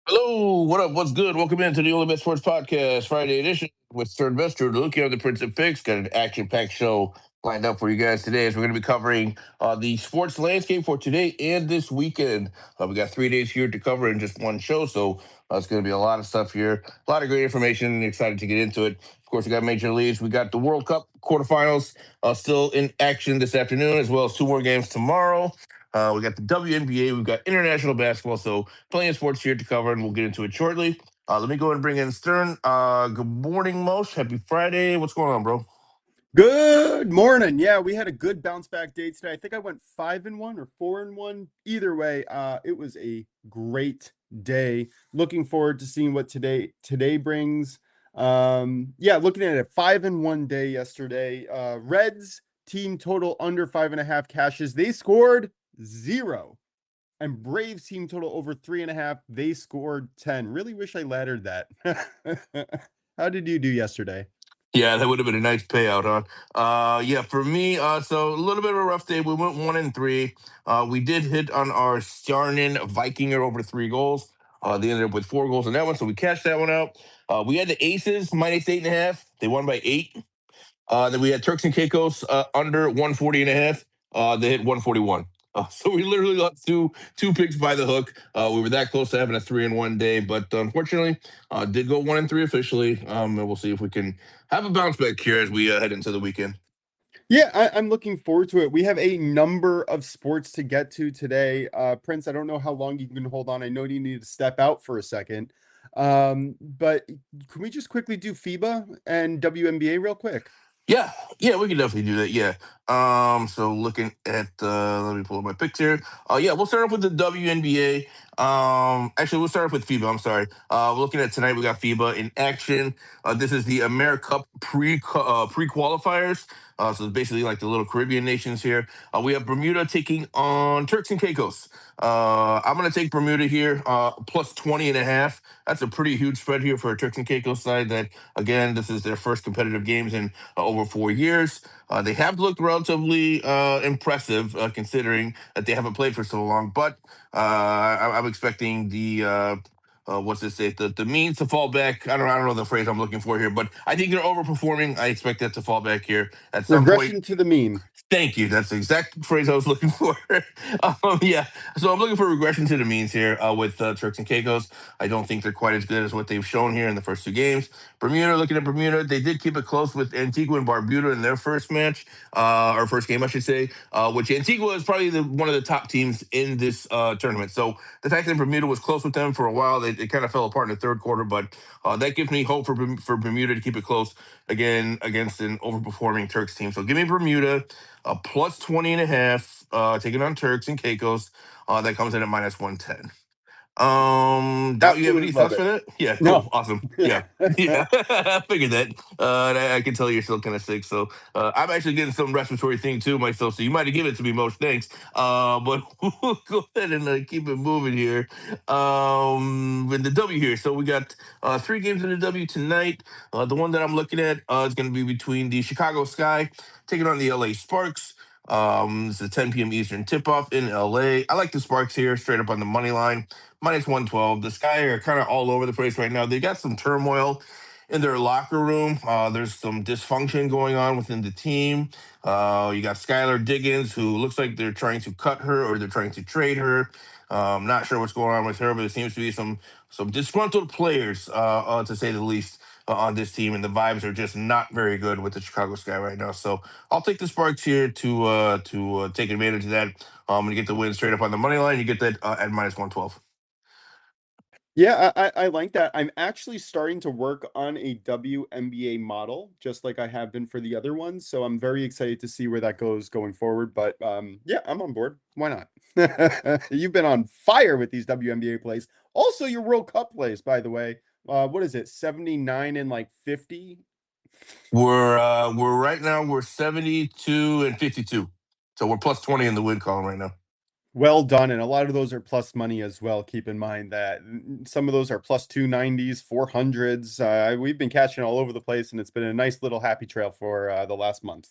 Hello, what up? What's good? Welcome into the OnlyBets Sports Podcast, Friday edition with Sir Investor. Looking at the Prince of Picks, got an action-packed show lined up for you guys today. As we're going to be covering the sports landscape for today and this weekend. We got 3 days here to cover in just one show, so it's going to be a lot of stuff here, a lot of great information. Excited to get into it. Of course, we got Major Leagues. We got the World Cup quarterfinals still in action this afternoon, as well as 2 more games tomorrow. We got the WNBA, we've got international basketball, so plenty of sports here to cover, and we'll get into it shortly. Let me go ahead and bring in Stern. Good morning, Mosh. Happy Friday. What's going on, bro? Good morning. Yeah, we had a good bounce back day today. I think I went 5-1 or 4-1. Either way, it was a great day. Looking forward to seeing what today brings. Looking at a 5-1 day yesterday. Reds team total under 5.5 cashes. They scored 0. And Braves team total over 3.5. They scored 10. Really wish I laddered that. How did you do yesterday? Yeah, that would have been a nice payout, huh? For me, so a little bit of a rough day. We went 1-3. We did hit on our Stjarnan Vikinger over 3 goals. They ended up with 4 goals on that one, so we cashed that one out. We had the Aces minus 8.5. They won by 8. Then we had Turks and Caicos under 140.5. They hit 141. So we literally got two picks by the hook. We were that close to having a 3-1 day, but unfortunately, did go 1-3 officially. And we'll see if we can have a bounce back here as we head into the weekend. Yeah, I'm looking forward to it. We have a number of sports to get to today. Prince, I don't know how long you can hold on. I know you need to step out for a second. But can we just quickly do FIBA and WNBA real quick? Yeah, we can definitely do that. Yeah. So looking at let me pull up my picks here. We'll start off with the WNBA. Actually, we'll start off with FIBA. I'm sorry. We're looking at tonight. We got FIBA in action. This is the AmeriCup pre qualifiers. So it's basically like the little Caribbean nations here. We have Bermuda taking on Turks and Caicos. I'm gonna take Bermuda here, plus 20.5. That's a pretty huge spread here for a Turks and Caicos side. That again, this is their first competitive games in over 4 years. They have looked relatively impressive considering that they haven't played for so long. But I'm expecting the what's this say? The means to fall back. I don't know the phrase I'm looking for here, but I think they're overperforming. I expect that to fall back here at some point. Regression to the mean. Thank you. That's the exact phrase I was looking for. So I'm looking for regression to the means here with Turks and Caicos. I don't think they're quite as good as what they've shown here in the first 2 games. Bermuda, looking at Bermuda, they did keep it close with Antigua and Barbuda in their first match, or first game, I should say, which Antigua is probably one of the top teams in this tournament. So the fact that Bermuda was close with them for a while, they kind of fell apart in the third quarter, but that gives me hope for Bermuda to keep it close again against an overperforming Turks team. So give me Bermuda. Plus 20.5, taking on Turks and Caicos. That comes in at minus 110. Doubt you have any Absolutely love thoughts for that? Yeah, cool, No. awesome. Yeah. I figured that. I can tell you're still kind of sick, so I'm actually getting some respiratory thing too myself. So you might have given it to me, most thanks. But we'll go ahead and keep it moving here. With the W here, so we got 3 games in the W tonight. The one that I'm looking at is going to be between the Chicago Sky taking on the LA Sparks. This is a 10 p.m. Eastern tip-off in LA. I like the Sparks here, straight up on the money line, minus 112. The Sky are kind of all over the place right now. They got some turmoil in their locker room. There's some dysfunction going on within the team. You got Skylar Diggins, who looks like they're trying to cut her or they're trying to trade her. Not sure what's going on with her, but it seems to be some disgruntled players, to say the least, on this team, and the vibes are just not very good with the Chicago Sky right now. So I'll take the Sparks here to take advantage of that. And you get the win straight up on the money line. You get that at minus 112. Yeah, I like that. I'm actually starting to work on a WNBA model, just like I have been for the other ones. So I'm very excited to see where that goes going forward. But yeah, I'm on board. Why not? You've been on fire with these WNBA plays. Also, your World Cup plays, by the way. What is it? 79 and like 50? We're right now we're 72 and 52, so we're plus 20 in the win column right now. Well done. And a lot of those are plus money as well. Keep in mind that some of those are plus 290s, 400s. We've been catching all over the place, and it's been a nice little happy trail for the last month.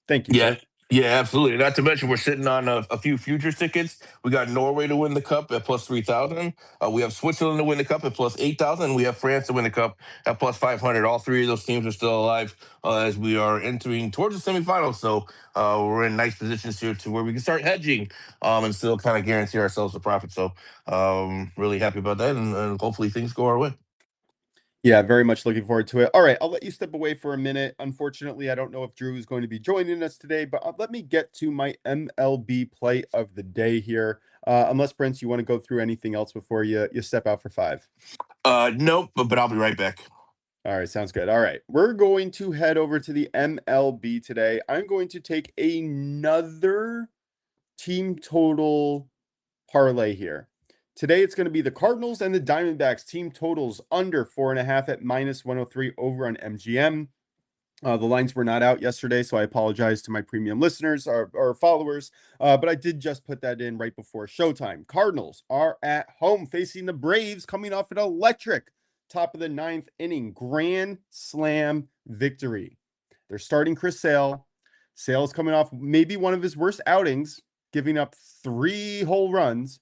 Thank you, Yeah. sir. Yeah, absolutely. Not to mention, we're sitting on a few futures tickets. We got Norway to win the cup at plus 3,000. We have Switzerland to win the cup at plus 8,000. We have France to win the cup at plus 500. All three of those teams are still alive as we are entering towards the semifinals. So we're in nice positions here to where we can start hedging and still kind of guarantee ourselves a profit. So really happy about that, and hopefully things go our way. Yeah, very much looking forward to it. All right, I'll let you step away for a minute. Unfortunately, I don't know if Drew is going to be joining us today, but let me get to my MLB play of the day here. Unless Prince, you want to go through anything else before you step out for five. Nope, but I'll be right back. All right, sounds good. All right, we're going to head over to the MLB today. I'm going to take another team total parlay here. Today it's going to be the Cardinals and the Diamondbacks team totals under 4.5 at minus 103 over on MGM. The lines were not out yesterday, so I apologize to my premium listeners or followers. But I did just put that in right before showtime. Cardinals are at home facing the Braves, coming off an electric top of the ninth inning grand slam victory. They're starting Chris Sale. Sale's coming off maybe one of his worst outings, giving up 3 whole runs.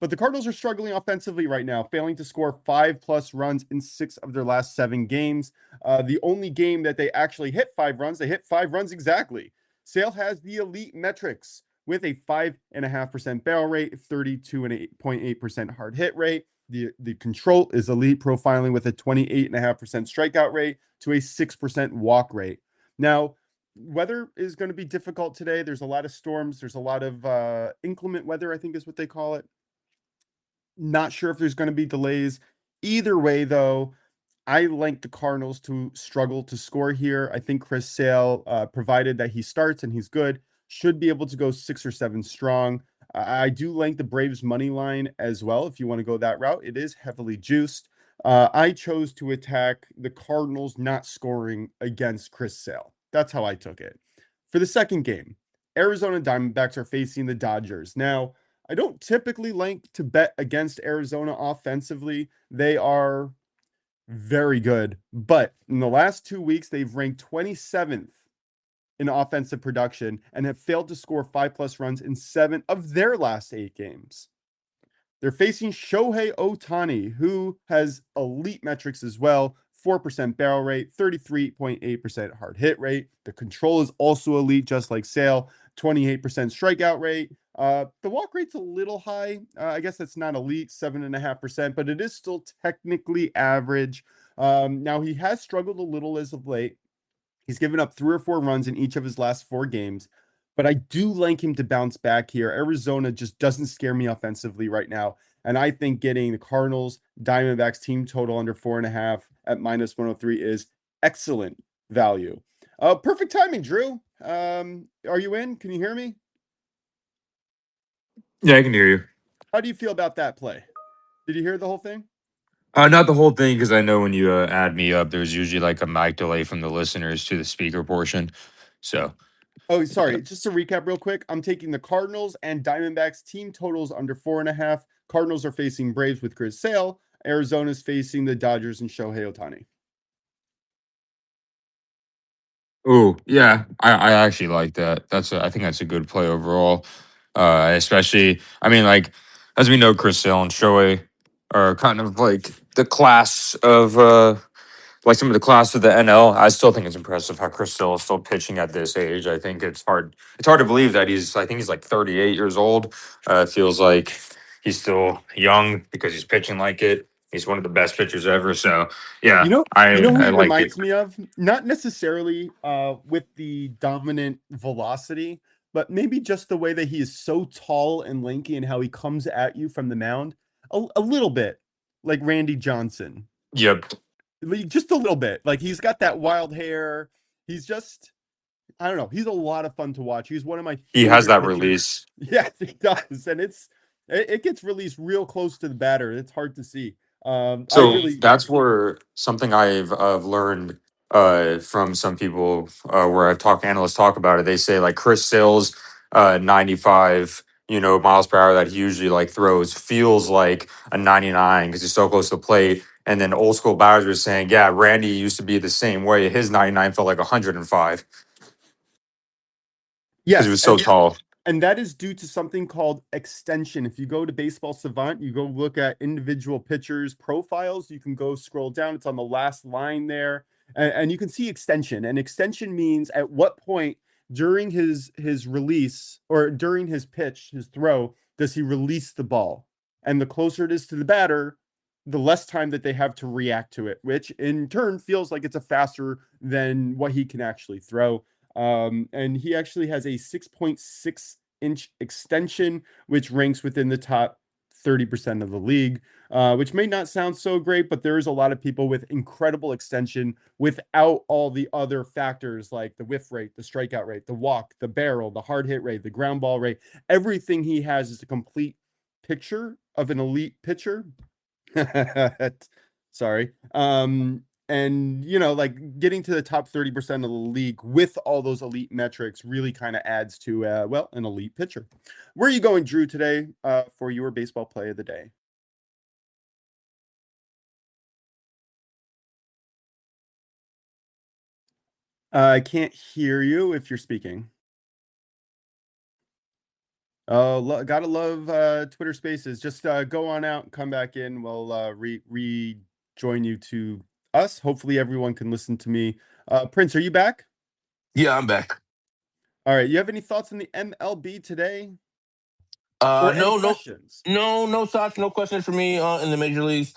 But the Cardinals are struggling offensively right now, failing to score 5+ runs in 6 of their last 7 games. The only game that they actually hit 5 runs, they hit 5 runs exactly. Sale has the elite metrics with a 5.5% barrel rate, 32.8% hard hit rate. The control is elite, profiling with a 28.5% strikeout rate to a 6% walk rate. Now, weather is going to be difficult today. There's a lot of storms. There's a lot of inclement weather, I think is what they call it. Not sure if there's going to be delays. Either way, though, I like the Cardinals to struggle to score here. I think Chris Sale, provided that he starts and he's good, should be able to go 6 or 7 strong. I do like the Braves money line as well. If you want to go that route, it is heavily juiced. I chose to attack the Cardinals not scoring against Chris Sale. That's how I took it. For the second game, Arizona Diamondbacks are facing the Dodgers. Now, I don't typically like to bet against Arizona offensively. They are very good. But in the last 2 weeks, they've ranked 27th in offensive production and have failed to score 5+ runs in 7 of their last 8 games. They're facing Shohei Ohtani, who has elite metrics as well. 4% barrel rate, 33.8% hard hit rate. The control is also elite, just like Sale. 28% strikeout rate. The walk rate's a little high. I guess that's not elite, 7.5%, but it is still technically average. Now, he has struggled a little as of late. He's given up 3 or 4 runs in each of his last 4 games, but I do like him to bounce back here. Arizona just doesn't scare me offensively right now. And I think getting the Cardinals, Diamondbacks team total under 4.5 at minus 103 is excellent value. Perfect timing, Drew. Are you in? Can you hear me? Yeah, I can hear you. How do you feel about that play? Did you hear the whole thing? Not the whole thing, because I know when you add me up, there's usually like a mic delay from the listeners to the speaker portion. So, Oh, sorry. Just to recap real quick, I'm taking the Cardinals and Diamondbacks team totals under 4.5. Cardinals are facing Braves with Chris Sale. Arizona's facing the Dodgers and Shohei Ohtani. oh yeah, I actually like that. I think that's a good play overall. Especially, I mean, like as we know, Chris Sale and Shohei are kind of like the class of like some of the class of the NL. I still think it's impressive how Chris Sale is still pitching at this age. I think it's hard to believe that I think he's like 38 years old. It feels like he's still young because he's pitching like it. He's one of the best pitchers ever. So You yeah, know, you know who I he like it. reminds me of? Not necessarily with the dominant velocity, but maybe just the way that he is so tall and lanky and how he comes at you from the mound. A little bit like Randy Johnson. Yep, Just a little bit. Like he's got that wild hair. He's just I don't know. He's a lot of fun to watch. He's one of my he has favorite that pitchers. release. Yes, he does, and it gets released real close to the batter. It's hard to see. I So really that's where something I've learned from some people where I've talked analysts talk about it. They say like Chris Sale's 95 miles per hour that he usually like throws feels like a 99 because he's so close to the plate. And then old school batters were saying, yeah, Randy used to be the same way. His 99 felt like 105. because he Yes, was so tall. and that is due to something called extension. If you go to Baseball Savant, you go look at individual pitchers' profiles. You can go scroll down. It's on the last line there, and you can see extension. And extension means at what point during his release or during his pitch, his throw, does he release the ball? And the closer it is to the batter, the less time that they have to react to it, which in turn feels like it's a faster than what he can actually throw. And he actually has a 6.6-inch extension, which ranks within the top 30% of the league, which may not sound so great, but there is a lot of people with incredible extension without all the other factors like the whiff rate, the strikeout rate, the walk, the barrel, the hard hit rate, the ground ball rate. Everything he has is a complete picture of an elite pitcher. Sorry. And like getting to the top 30% of the league with all those elite metrics really kind of adds to an elite pitcher. Where are you going, Drew, today for your baseball play of the day? I can't hear you if you're speaking. Oh, gotta love Twitter Spaces. Just go on out and come back in. We'll rejoin you to us. Hopefully everyone can listen to me. Prince, are you back? Yeah, I'm back. All right. You have any thoughts on the MLB today? Or any No, questions? no thoughts, no questions for me in the major leagues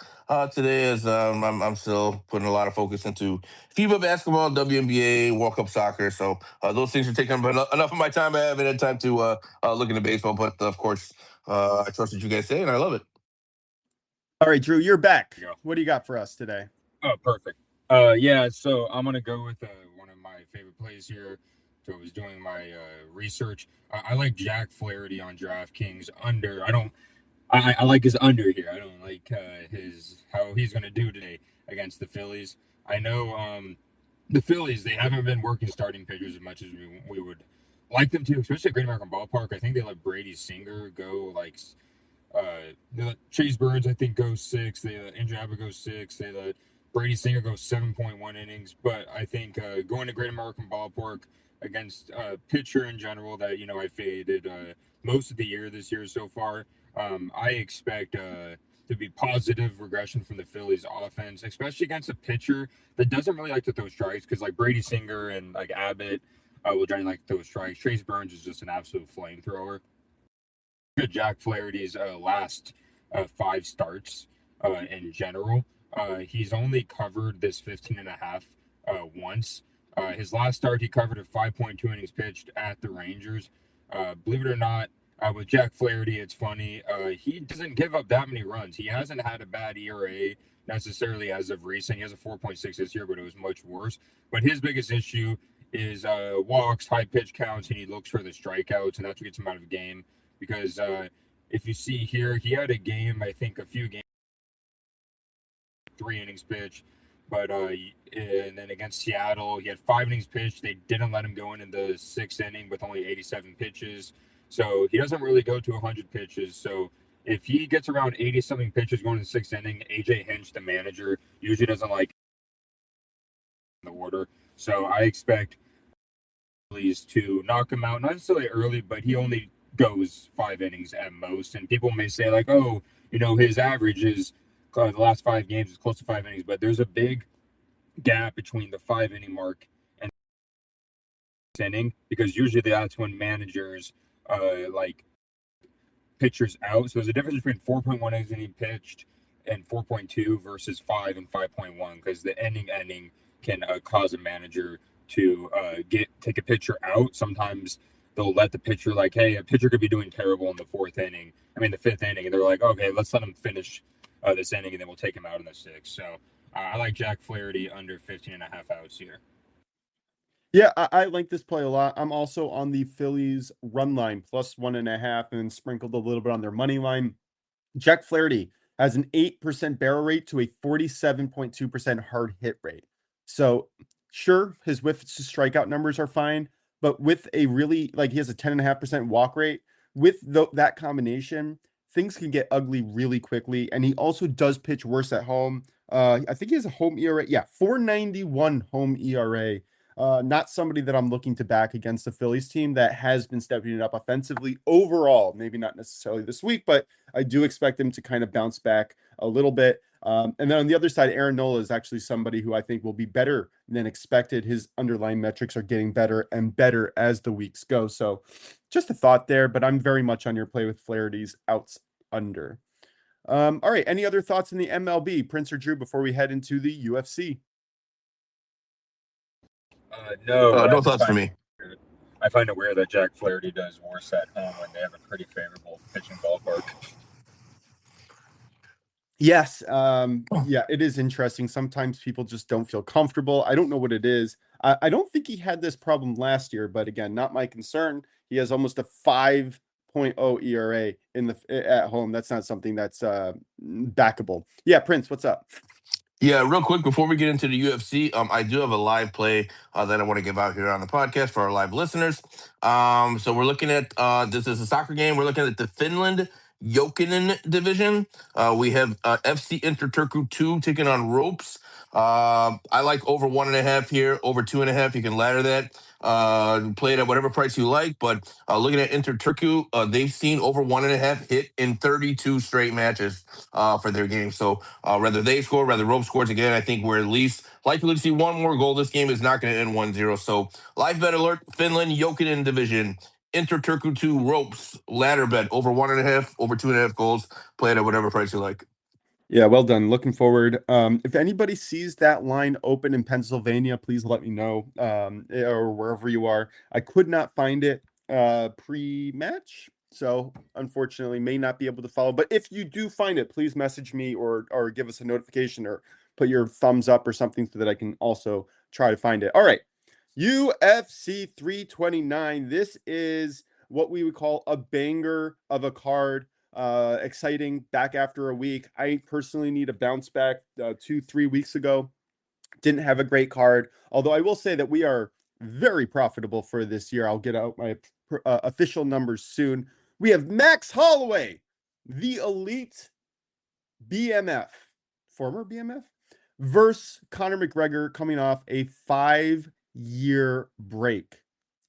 today. As I'm still putting a lot of focus into FIBA basketball, WNBA, World Cup soccer. So those things are taking up enough of my time. I haven't had time to look into baseball, but of course, I trust what you guys say, and I love it. All right, Drew, you're back. Go. What do you got for us today? Oh, perfect. Yeah, so I'm gonna go with one of my favorite plays here. So I was doing my research. I like Jack Flaherty on DraftKings under. I like his under here. I don't like his how he's gonna do today against the Phillies. I know the Phillies, they haven't been working starting pitchers as much as we would like them to, especially at Great American Ballpark. I think they let Brady Singer go like they let Chase Burns, I think, go 6. They let Andrew Abbott go 6. They let Brady Singer go 7.1 innings. But I think going to Great American Ballpark against pitcher in general that I faded most of the year this year so far, I expect to be positive regression from the Phillies offense, especially against a pitcher that doesn't really like to throw strikes, because like Brady Singer and like Abbott will generally like to throw strikes. Chase Burns is just an absolute flamethrower. Jack Flaherty's last 5 starts in general. He's only covered this 15.5 once. His last start, he covered at 5.2 innings pitched at the Rangers. Believe it or not, with Jack Flaherty, it's funny. He doesn't give up that many runs. He hasn't had a bad ERA necessarily as of recent. He has a 4.6 this year, but it was much worse. But his biggest issue is walks, high pitch counts, and he looks for the strikeouts, and that's what gets him out of the game. Because if you see here, he had a game, I think a few games, 3 innings pitched, but and then against Seattle, he had 5 innings pitched. They didn't let him go in the 6th inning with only 87 pitches. So he doesn't really go to 100 pitches. So if he gets around 80-something pitches going to the 6th inning, AJ Hinch, the manager, usually doesn't like the order. So I expect Phillies to knock him out, not necessarily early, but he only goes 5 innings at most. And people may say like, oh, his average is the last 5 games is close to 5 innings, but there's a big gap between the 5-inning mark and the inning, because usually that's when managers like pitchers out. So there's a difference between 4.1 innings pitched and 4.2 versus 5 and 5.1, because the ending can cause a manager to take a pitcher out. Sometimes they'll let the pitcher, like, hey, a pitcher could be doing terrible in the 5th inning, and they're like, okay, let's let him finish this inning, and then we'll take him out in the 6th. So I like Jack Flaherty under 15.5 outs here. Yeah, I like this play a lot. I'm also on the Phillies run line plus 1.5 and sprinkled a little bit on their money line. Jack Flaherty has an 8% barrel rate to a 47.2% hard hit rate. So sure, his whiff to strikeout numbers are fine, but with a really, he has a 10.5% walk rate. With that combination, things can get ugly really quickly. And he also does pitch worse at home. I think he has a home ERA. Yeah, 4.91 home ERA. Not somebody that I'm looking to back against the Phillies team that has been stepping it up offensively overall. Maybe not necessarily this week, but I do expect them to kind of bounce back a little bit. And then on the other side, Aaron Nola is actually somebody who I think will be better than expected. His underlying metrics are getting better and better as the weeks go. So just a thought there, but I'm very much on your play with Flaherty's outs under. All right. Any other thoughts in the MLB, Prince or Drew, before we head into the UFC? No, No thoughts for me. I find it weird that Jack Flaherty does worse at home when they have a pretty favorable pitching ballpark. Yes. Yeah, it is interesting. Sometimes people just don't feel comfortable. I don't know what it is. I don't think he had this problem last year, but again, not my concern. He has almost a 5.0 ERA at home. That's not something that's backable. Yeah, Prince, what's up? Yeah, real quick before we get into the UFC, I do have a live play that I want to give out here on the podcast for our live listeners. So we're looking at this is a soccer game. We're looking at the Finland Jokinen division. We have FC Interturku 2 taking on Ropes. I like over 1.5 here, over 2.5. You can ladder that. Play it at whatever price you like, but looking at Interturku, they've seen over 1.5 hit in 32 straight matches for their game. So whether they score, whether Rope scores again, I think we're at least likely to see one more goal. This game is not going to end 1-0. So live bet alert, Finland Jokinen division. Interturku 2 Ropes ladder bet over 1.5, over 2.5 goals. Play it at whatever price you like. Yeah, well done. Looking forward. If anybody sees that line open in Pennsylvania, please let me know, or wherever you are. I could not find it pre-match, so unfortunately may not be able to follow. But if you do find it, please message me or give us a notification or put your thumbs up or something so that I can also try to find it. All right, UFC 329. This is what we would call a banger of a card. Exciting, back after a week. I personally need a bounce back 2-3 weeks ago. Didn't have a great card, although I will say that we are very profitable for this year. I'll get out my official numbers soon. We have Max Holloway, the elite BMF, former BMF, versus Conor McGregor, coming off a 5-year break,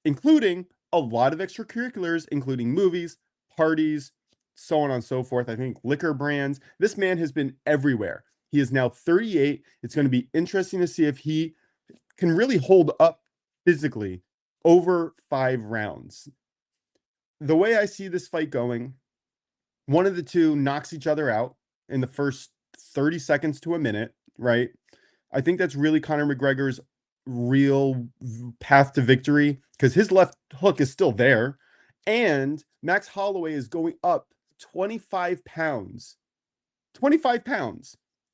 including a lot of extracurriculars, including movies, parties, so on and so forth. I think liquor brands. This man has been everywhere. He is now 38. It's going to be interesting to see if he can really hold up physically over 5 rounds. The way I see this fight going, one of the two knocks each other out in the first 30 seconds to a minute, right? I think that's really Conor McGregor's real path to victory, because his left hook is still there. And Max Holloway is going up 25 pounds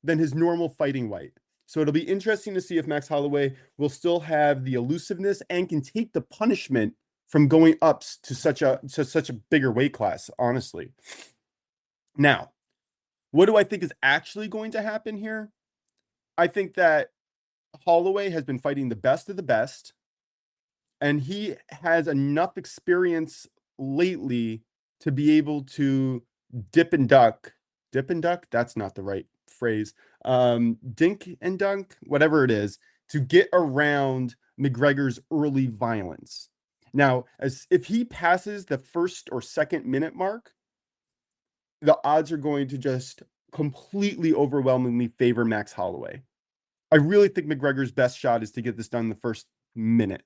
than his normal fighting weight. So it'll be interesting to see if Max Holloway will still have the elusiveness and can take the punishment from going up to such a bigger weight class, honestly. Now, what do I think is actually going to happen here? I think that Holloway has been fighting the best of the best, and he has enough experience lately to be able to dip and duck. Dip and duck? That's not the right phrase. Dink and dunk, whatever it is, to get around McGregor's early violence. Now, as if he passes the first or second minute mark, the odds are going to just completely overwhelmingly favor Max Holloway. I really think McGregor's best shot is to get this done in the first minute.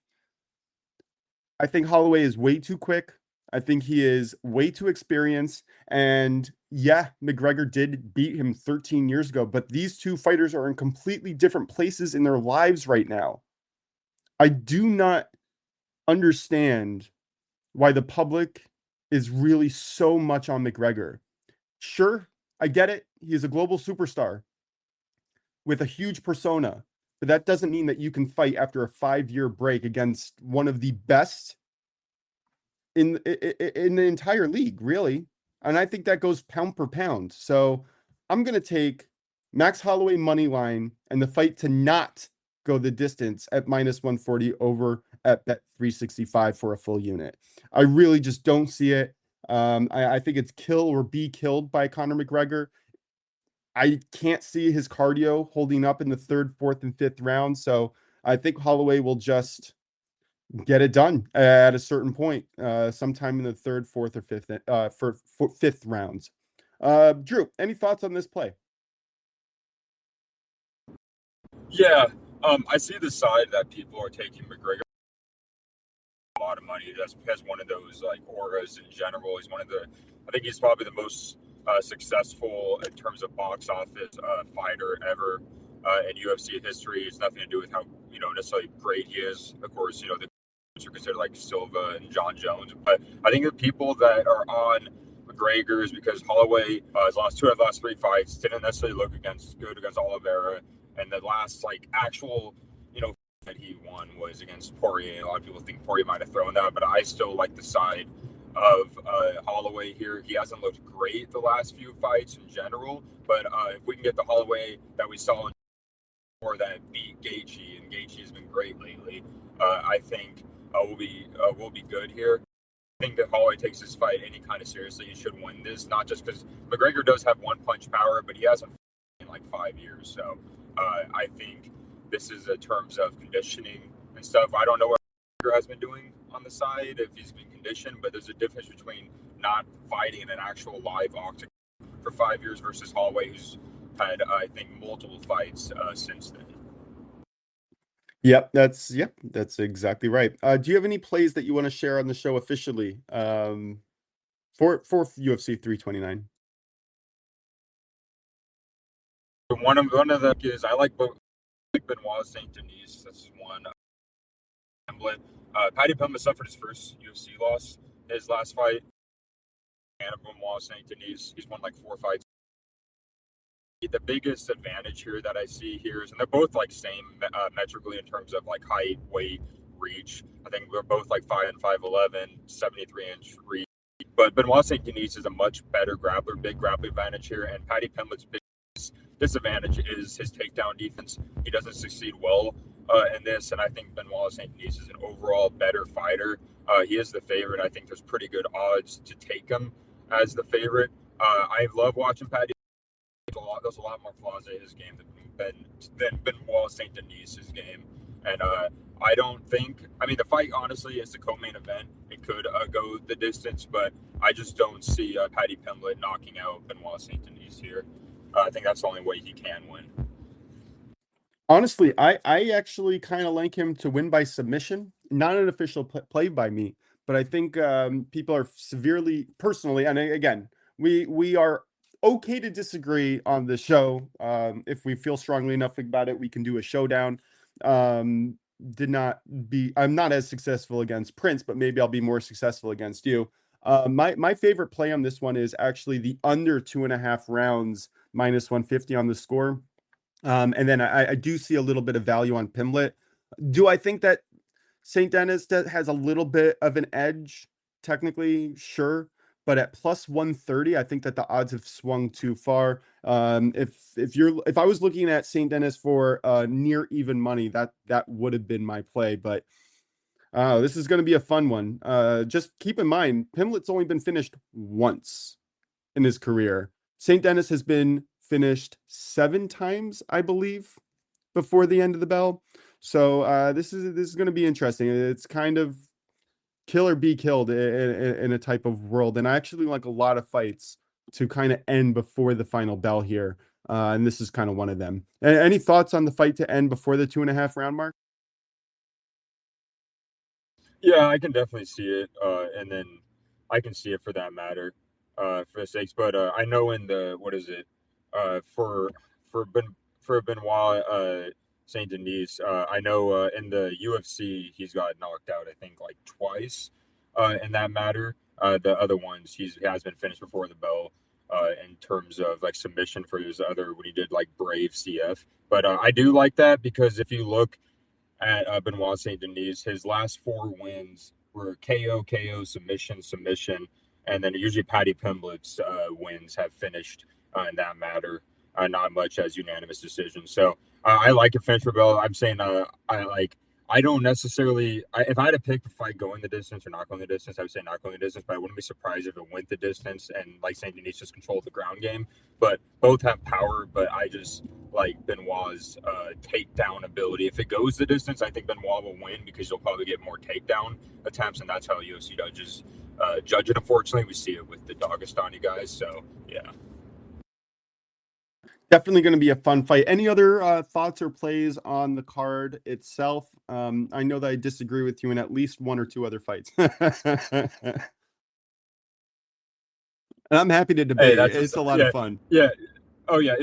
I think Holloway is way too quick. I think he is way too experienced. And yeah, McGregor did beat him 13 years ago, but these two fighters are in completely different places in their lives right now. I do not understand why the public is really so much on McGregor. Sure, I get it. He is a global superstar with a huge persona, but that doesn't mean that you can fight after a 5-year break against one of the best in the entire league, really. And I think that goes pound per pound. So I'm going to take Max Holloway money line and the fight to not go the distance at -140 over at bet 365 for a full unit. I really just don't see it. I think it's kill or be killed by Conor McGregor. I can't see his cardio holding up in the 3rd, 4th, and 5th round. So I think Holloway will just get it done at a certain point, sometime in the third, fourth, or fifth, for fifth rounds. Drew, any thoughts on this play? Yeah, I see the side that people are taking McGregor a lot of money. Has one of those like auras in general. He's one of the, I think he's probably the most successful in terms of box office fighter ever in UFC history. It's nothing to do with how necessarily great he is. Of course, the are considered like Silva and John Jones, but I think the people that are on McGregor is because Holloway has lost 2 of the last 3 fights, didn't necessarily look good against Oliveira, and the last like actual that he won was against Poirier. A lot of people think Poirier might have thrown that, but I still like the side of Holloway here. He hasn't looked great the last few fights in general, but if we can get the Holloway that we saw or that beat Gaethje, and Gaethje has been great lately, I think we'll be good here. I think that Holloway takes this fight any kind of seriously. He should win this, not just because McGregor does have one punch power, but he hasn't in like 5 years. So I think this is in terms of conditioning and stuff. I don't know what McGregor has been doing on the side, if he's been conditioned, but there's a difference between not fighting in an actual live octagon for 5 years versus Holloway, who's had, I think, multiple fights since then. Yep, that's exactly right. Do you have any plays that you want to share on the show officially for UFC 329? One of them is I like Benoit St. Denis. That's one. Paddy Pimblett suffered his first UFC loss. His last fight, and Benoit St. Denis. He's won like 4 fights. The biggest advantage here that I see here is, and they're both like same metrically in terms of like height, weight, reach. I think we're both like 5', 5'11", 73-inch reach. But Benoit St. Denis is a much better grappler, big grappling advantage here. And Paddy Pimblett's biggest disadvantage is his takedown defense. He doesn't succeed well in this, and I think Benoit St. Denis is an overall better fighter. He is the favorite. I think there's pretty good odds to take him as the favorite. I love watching Paddy. There's a lot more flaws in his game than Benoit St. Denis' game, and I don't think. I mean, the fight honestly is the co-main event. It could go the distance, but I just don't see Paddy Pimblett knocking out Benoit St. Denis here. I think that's the only way he can win. Honestly, I actually kind of like him to win by submission. Not an official play by me, but I think people are severely personally, and again, we are okay to disagree on the show. If we feel strongly enough about it, we can do a showdown. I'm not as successful against Prince, but maybe I'll be more successful against you. My favorite play on this one is actually the under 2.5 rounds, -150 on the score. And then I do see a little bit of value on Pimblett. Do I think that St. Denis has a little bit of an edge? Technically, sure. But at +130, I think that the odds have swung too far. If I was looking at St. Denis for near even money, that would have been my play. But this is going to be a fun one. Just keep in mind, Pimblett's only been finished once in his career. St. Denis has been finished 7 times, I believe, before the end of the bell. So this is going to be interesting. It's kind of kill or be killed in a type of world, and I actually like a lot of fights to kind of end before the final bell here, and this is kind of one of them. Any thoughts on the fight to end before the 2.5 round mark? Yeah, I can definitely see it, and then I can see it for that matter, for the sakes. But I know in the for Benoit Saint Denis, I know in the UFC he's got knocked out, I think like twice, in that matter. The other ones he has been finished before the bell, in terms of like submission for his other when he did like Brave CF. But I do like that because if you look at Benoit Saint Denis, his last 4 wins were KO, submission, and then usually Paddy Pimblett's wins have finished in that matter, not much as unanimous decisions. So I like a finish for Bell. I'm saying I don't necessarily. If I had to pick a fight going the distance or not going the distance, I would say not going the distance. But I wouldn't be surprised if it went the distance. And like saying, needs just control the ground game. But both have power. But I just like Benoit's takedown ability. If it goes the distance, I think Benoit will win because he'll probably get more takedown attempts, and that's how UFC judges judge it. Unfortunately, we see it with the Dagestani guys. So yeah. Definitely going to be a fun fight. Any other thoughts or plays on the card itself? I know that I disagree with you in at least one or two other fights. And I'm happy to debate. Hey, It's a lot of fun. Yeah. Oh yeah,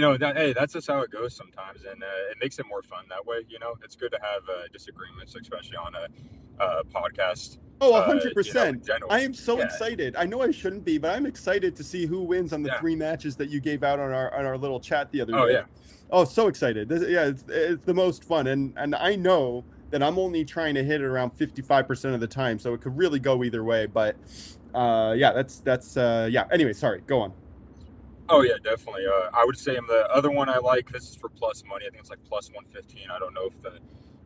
that's just how it goes sometimes, and it makes it more fun that way. It's good to have disagreements, especially on a podcast. Oh, 100%. General. I am so excited. I know I shouldn't be, but I'm excited to see who wins on the 3 matches that you gave out on our little chat the other day. Oh yeah. Oh, so excited. It's the most fun, and I know that I'm only trying to hit it around 55% of the time, so it could really go either way. But that's Anyway, sorry. Go on. Oh yeah, definitely. I would say the other one I like. This is for plus money. I think it's like plus 115. I don't know if the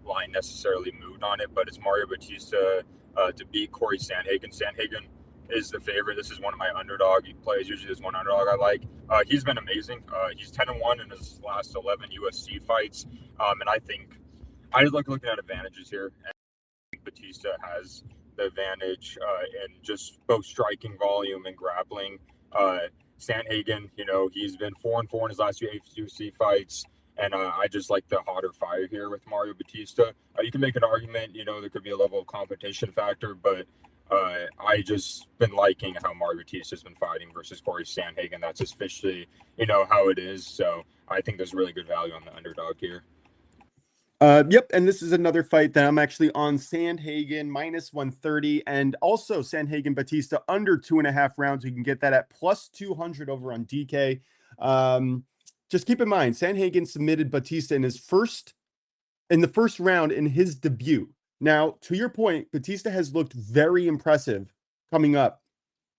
line necessarily moved on it, but it's Mario Bautista to beat Corey Sandhagen. Sandhagen is the favorite. This is one of my underdog plays. Usually there's one underdog I like. He's been amazing. He's 10-1 in his last 11 UFC fights. And I think I just looking at advantages here. And I think Batista has the advantage in just both striking volume and grappling. Sandhagen, he's been 4-4 in his last 2 UFC fights. And I just like the hotter fire here with Mario Bautista. You can make an argument, there could be a level of competition factor, but I just been liking how Mario Bautista's been fighting versus Corey Sandhagen. That's officially, how it is. So I think there's really good value on the underdog here. Yep, and this is another fight that I'm actually on Sandhagen minus 130, and also Sandhagen Batista under 2.5 rounds. You can get that at plus 200 over on DK. Just keep in mind, Sandhagen submitted Batista in the first round in his debut. Now, to your point, Batista has looked very impressive coming up.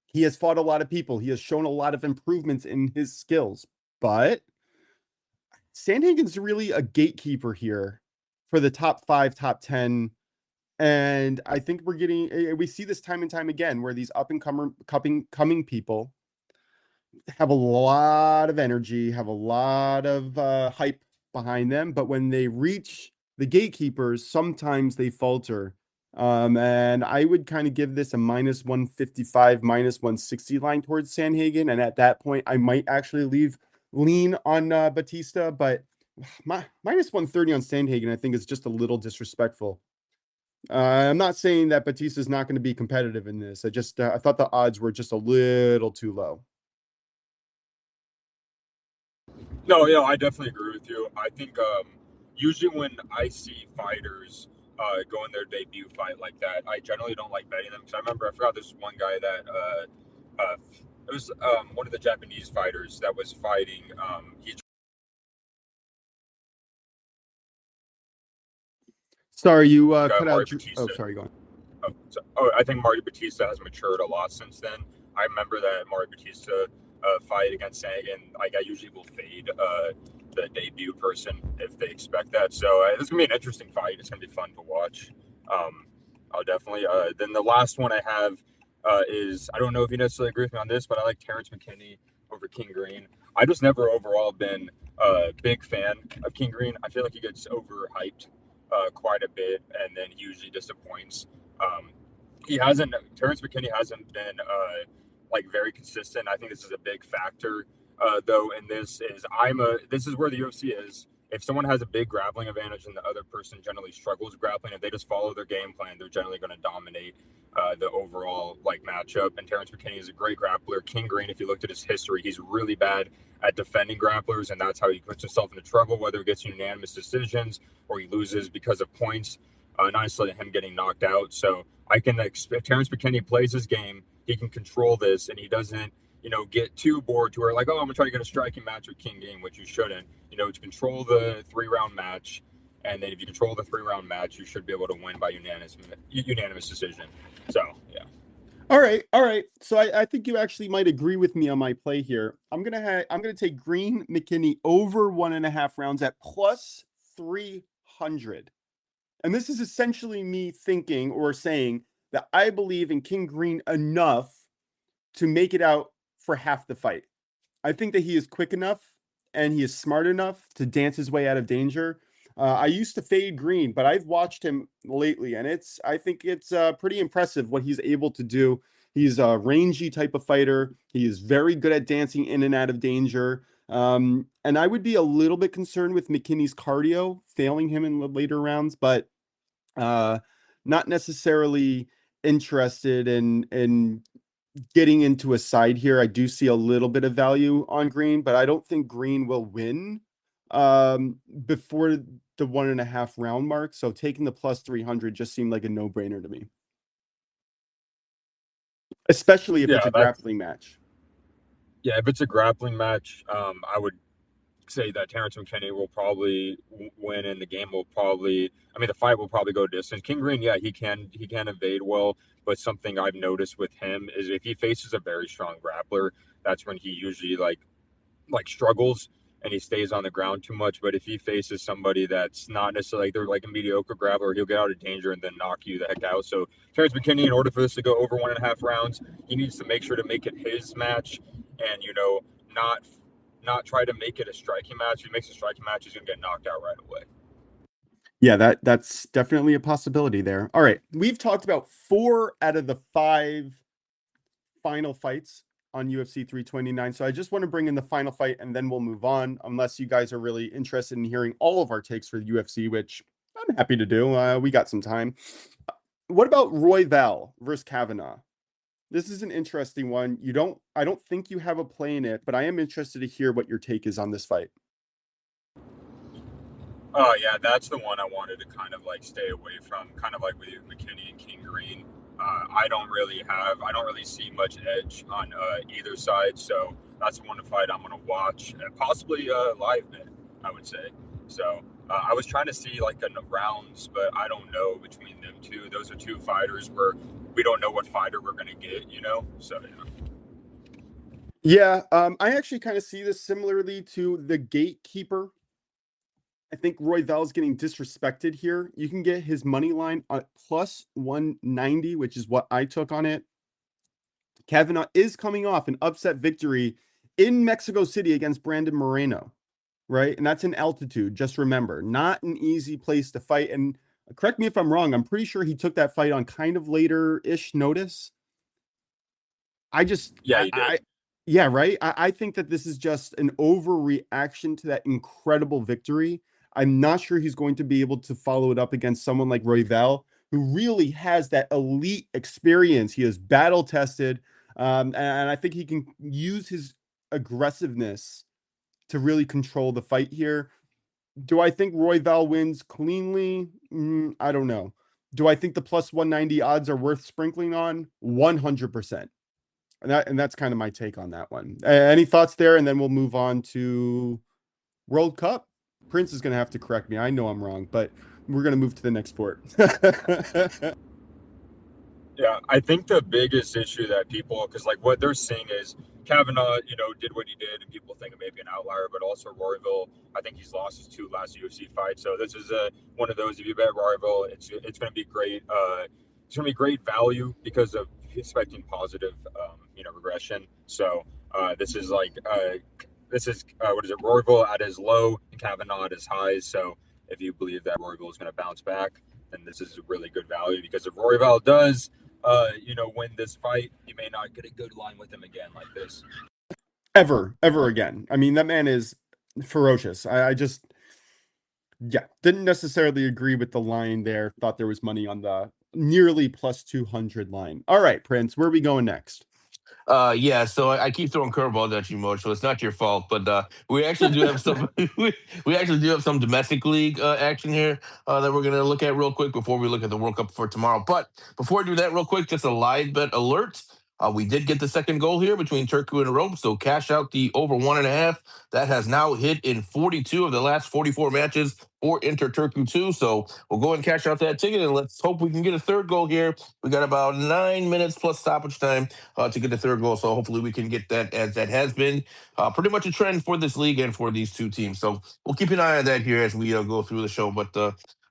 He has fought a lot of people. He has shown a lot of improvements in his skills, but Sandhagen's really a gatekeeper here for the top 5, top 10. And I think we see this time and time again where these up and coming people have a lot of energy, have a lot of hype behind them, but when they reach the gatekeepers, sometimes they falter. And I would kind of give this a minus 155, minus 160 line towards Sandhagen. And at that point, I might actually lean on Batista, but minus 130 on Sandhagen, I think is just a little disrespectful. I'm not saying that Batista is not going to be competitive in this. I thought the odds were just a little too low. No, I definitely agree with you. I think usually when I see fighters go in their debut fight like that, I generally don't like betting them because I forgot this one guy that it was one of the Japanese fighters that was fighting. Sorry, you cut out. Sorry, go on. I think Mario Batista has matured a lot since then. I remember that Mario Batista fight against Sandhagen, I usually will fade the debut person if they expect that. So this is gonna be an interesting fight. It's gonna be fun to watch. I'll definitely. Then the last one I have is, I don't know if you necessarily agree with me on this, but I like Terrence McKinney over King Green. I just never overall been a big fan of King Green. I feel like he gets overhyped quite a bit, and then he usually disappoints. Terrence McKinney hasn't been very consistent. I think this is a big factor, though. And this is where the UFC is. If someone has a big grappling advantage and the other person generally struggles grappling, if they just follow their game plan, they're generally going to dominate the overall matchup. And Terrence McKinney is a great grappler. King Green, if you looked at his history, he's really bad at defending grapplers, and that's how he puts himself into trouble, whether it gets unanimous decisions or he loses because of points, not necessarily him getting knocked out. So I can expect, if Terrence McKinney plays his game, he can control this, and he doesn't, get too bored to where I'm going to try to get a striking match with King Game, which you shouldn't. To control the 3-round match, and then if you control the 3-round match, you should be able to win by unanimous decision. So, yeah. All right. So I think you actually might agree with me on my play here. I'm gonna take Green McKinney over 1.5 rounds at plus 300. And this is essentially me thinking or saying that I believe in King Green enough to make it out for half the fight. I think that he is quick enough and he is smart enough to dance his way out of danger. I used to fade Green, but I've watched him lately, and I think it's pretty impressive what he's able to do. He's a rangy type of fighter. He is very good at dancing in and out of danger. And I would be a little bit concerned with McKinney's cardio failing him in the later rounds, but not necessarily interested in getting into a side here. I do see a little bit of value on Green, but I don't think Green will win before the 1.5 round mark. So taking the plus 300 just seemed like a no-brainer to me, especially if it's a grappling match. Yeah, if it's a grappling match, I would say that Terrence McKinney will probably win, and the game will probably, I mean, the fight will probably go distance. King Green, yeah, he can evade well, but something I've noticed with him is if he faces a very strong grappler, that's when he usually like struggles and he stays on the ground too much. But if he faces somebody that's not necessarily, they're like a mediocre grappler, he'll get out of danger and then knock you the heck out. So Terrence McKinney, in order for this to go over 1.5 rounds, he needs to make sure to make it his match, and not try to make it a striking match. If he makes a striking match, he's gonna get knocked out right away. Yeah, that's definitely a possibility there. All right, we've talked about 4 out of the 5 final fights on UFC 329. So I just want to bring in the final fight and then we'll move on, unless you guys are really interested in hearing all of our takes for the UFC, which I'm happy to do. We got some time. What about Royval versus Kavanaugh? This is an interesting one. I don't think you have a play in it, but I am interested to hear what your take is on this fight. Oh yeah, that's the one I wanted to kind of like stay away from, kind of like with McKinney and King Green. I don't really see much edge on either side, so that's the one fight I'm gonna watch, and possibly live bet, I would say. So I was trying to see like in the rounds, but I don't know between them two. Those are two fighters where we don't know what fighter we're gonna get, So yeah. I actually kind of see this similarly to the Gatekeeper. I think Royval's getting disrespected here. You can get his money line at plus 190, which is what I took on it. Kavanaugh is coming off an upset victory in Mexico City against Brandon Moreno, right? And that's in altitude. Just remember, not an easy place to fight. And correct me if I'm wrong, I'm pretty sure he took that fight on kind of later-ish notice. Yeah, right. I think that this is just an overreaction to that incredible victory. I'm not sure he's going to be able to follow it up against someone like Royval, who really has that elite experience. He is battle tested, and I think he can use his aggressiveness to really control the fight here. Do I think Royval wins cleanly? I don't know. Do I think the plus 190 odds are worth sprinkling on? 100%. And that's kind of my take on that one. Any thoughts there? And then we'll move on to World Cup. Prince is going to have to correct me. I know I'm wrong, but we're going to move to the next sport. Yeah, I think the biggest issue that people, because like what they're seeing is Kavanaugh, did what he did, and people think it may be an outlier, but also Royval, I think he's lost his 2 last UFC fights. So this is one of those. If you bet Royval, it's going to be great. It's going to be great value because of expecting positive, regression. So this is what is it? Royval at his low and Kavanaugh at his highs. So if you believe that Royval is going to bounce back, then this is a really good value, because if Royval does, win this fight, you may not get a good line with him again like this. Ever again. I mean, that man is ferocious. I just, didn't necessarily agree with the line there. Thought there was money on the nearly plus 200 line. All right, Prince, where are we going next? Yeah, so I keep throwing curveballs at you, Mo, so it's not your fault. But we actually do have some we actually do have some domestic league action here that we're gonna look at real quick before we look at the World Cup for tomorrow. But before I do that, real quick, just a live bet alert. We did get the second goal here between Turkey and Rome, so cash out the over 1.5. That has now hit in 42 of the last 44 matches for Inter Turkey 2. So we'll go and cash out that ticket, and let's hope we can get a third goal here. We got about 9 minutes plus stoppage time to get the third goal. So hopefully we can get that, as that has been pretty much a trend for this league and for these two teams. So we'll keep an eye on that here as we go through the show. But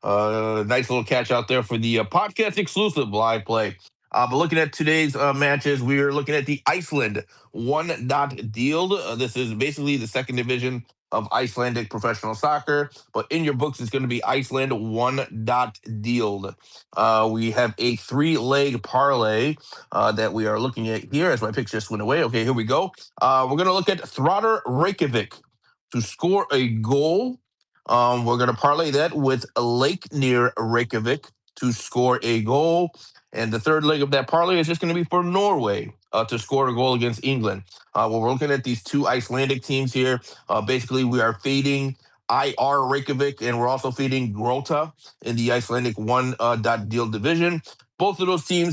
Nice little catch out there for the podcast exclusive live play. But looking at today's matches, we are looking at the Iceland one dot deal. This is basically the second division of Icelandic professional soccer, but in your books, it's going to be Iceland one dot deal. We have a 3-leg parlay that we are looking at here as my picks just went away. Okay, here we go. We're going to look at Throtter Reykjavik to score a goal. We're going to parlay that with a Lake near Reykjavik to score a goal. And the third leg of that parlay is just going to be for Norway to score a goal against England. Well, we're looking at these two Icelandic teams here. Basically, we are fading IR Reykjavik, and we're also fading Grota in the Icelandic one dot deal division. Both of those teams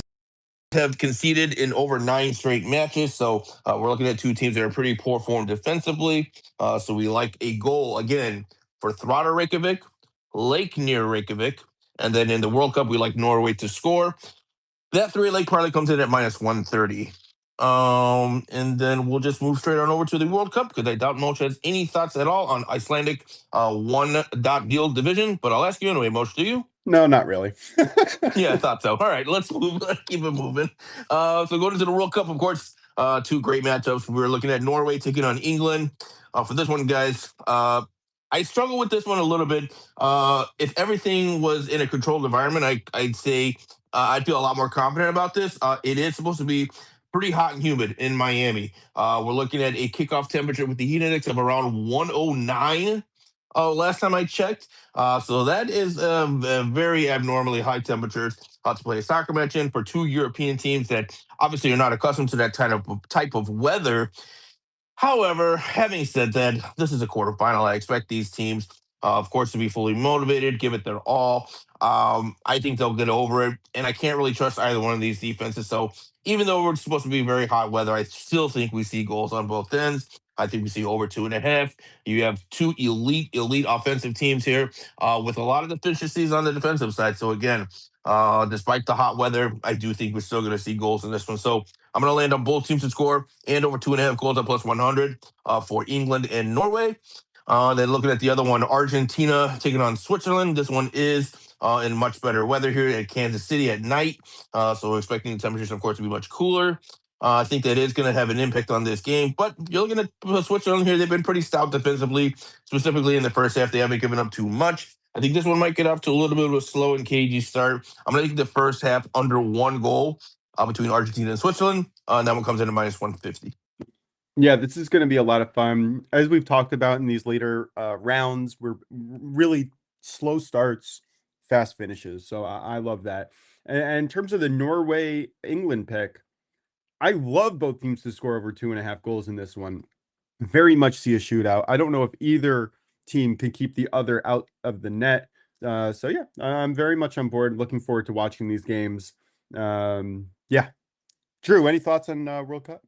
have conceded in over 9 straight matches. So we're looking at two teams that are pretty poor form defensively. So we like a goal, again, for Throtter Reykjavik, Lake near Reykjavik. And then in the World Cup, we like Norway to score. That 3-leg parlay comes in at minus 130. And then we'll just move straight on over to the World Cup because I doubt Moshe has any thoughts at all on Icelandic one dot deal division. But I'll ask you anyway, Moshe, do you? No, not really. Yeah, I thought so. All right, let's move. Let's keep it moving. So going into the World Cup, of course, two great matchups. We're looking at Norway taking on England. For this one, guys, I struggle with this one a little bit. If everything was in a controlled environment, I'd say I'd feel a lot more confident about this. It is supposed to be pretty hot and humid in Miami. We're looking at a kickoff temperature with the heat index of around 109. Last time I checked. So that is very abnormally high temperatures to play a soccer match in for two European teams that obviously are not accustomed to that type of weather. However, having said that, this is a quarterfinal. I expect these teams, of course, to be fully motivated, give it their all. I think they'll get over it, and I can't really trust either one of these defenses. So even though we're supposed to be very hot weather, I still think we see goals on both ends. I think we see over 2.5. You have two elite offensive teams here with a lot of deficiencies on the defensive side. So again, despite the hot weather, I do think we're still going to see goals in this one. So I'm going to land on both teams to score and over 2.5 goals at plus 100 for England and Norway. Then looking at the other one, Argentina taking on Switzerland. This one is in much better weather here at Kansas City at night. So we're expecting the temperatures, of course, to be much cooler. I think that is going to have an impact on this game. But you're looking at Switzerland here. They've been pretty stout defensively, specifically in the first half. They haven't given up too much. I think this one might get off to a little bit of a slow and cagey start. I'm going to take the first half under 1 goal between Argentina and Switzerland. And that one comes in at minus 150. Yeah, this is going to be a lot of fun. As we've talked about in these later rounds, we're really slow starts, fast finishes. So I love that. And in terms of the Norway-England pick, I love both teams to score over 2.5 goals in this one. Very much see a shootout. I don't know if either team can keep the other out of the net. So yeah, I'm very much on board. Looking forward to watching these games. Yeah. Drew, any thoughts on World Cup?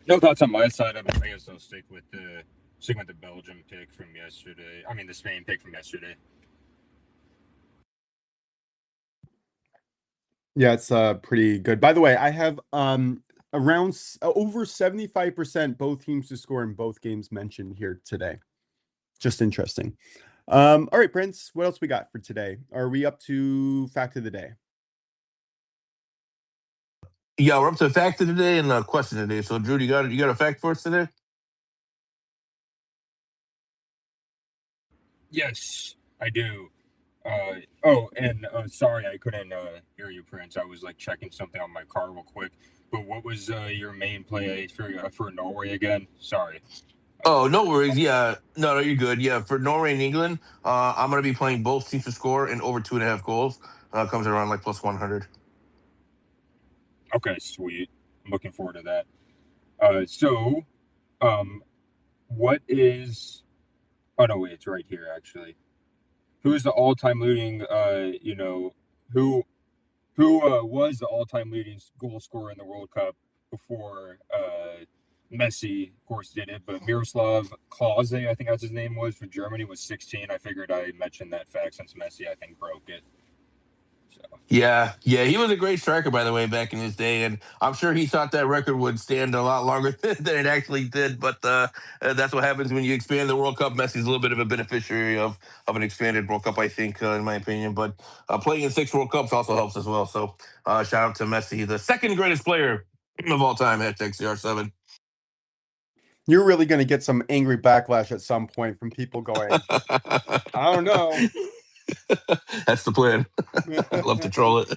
No thoughts on my side. I guess I'll stick with the Belgium pick from yesterday. I mean, the Spain pick from yesterday. Yeah, it's pretty good. By the way, I have around over 75% both teams to score in both games mentioned here today. Just interesting. All right, Prince, what else we got for today? Are we up to fact of the day? Yeah, we're up to fact of the day and a question of the day. So, Drew, you got a fact for us today? Yes, I do. Sorry, I couldn't hear you, Prince. I was like checking something on my car real quick. But what was your main play for Norway again? Sorry. Oh, no worries. Yeah, no, you're good. Yeah, for Norway and England, I'm gonna be playing both teams to score and over 2.5 goals. Comes around like plus 100. Okay, sweet. I'm looking forward to that. What is? Oh no, wait, it's right here actually. Who's the all-time leading? Who was the all-time leading goal scorer in the World Cup before Messi, of course, did it, but Miroslav Klose, I think that's his name, was for Germany, was 16. I figured I mentioned that fact since Messi, I think, broke it. So Yeah, he was a great striker, by the way, back in his day, and I'm sure he thought that record would stand a lot longer than it actually did. But that's what happens when you expand the World Cup. Messi's a little bit of a beneficiary of an expanded World Cup, I think, in my opinion. But playing in 6 World Cups also helps as well. So shout out to Messi, the second greatest player of all time at XCR7. You're really going to get some angry backlash at some point from people going, I don't know. That's the plan. I love to troll it.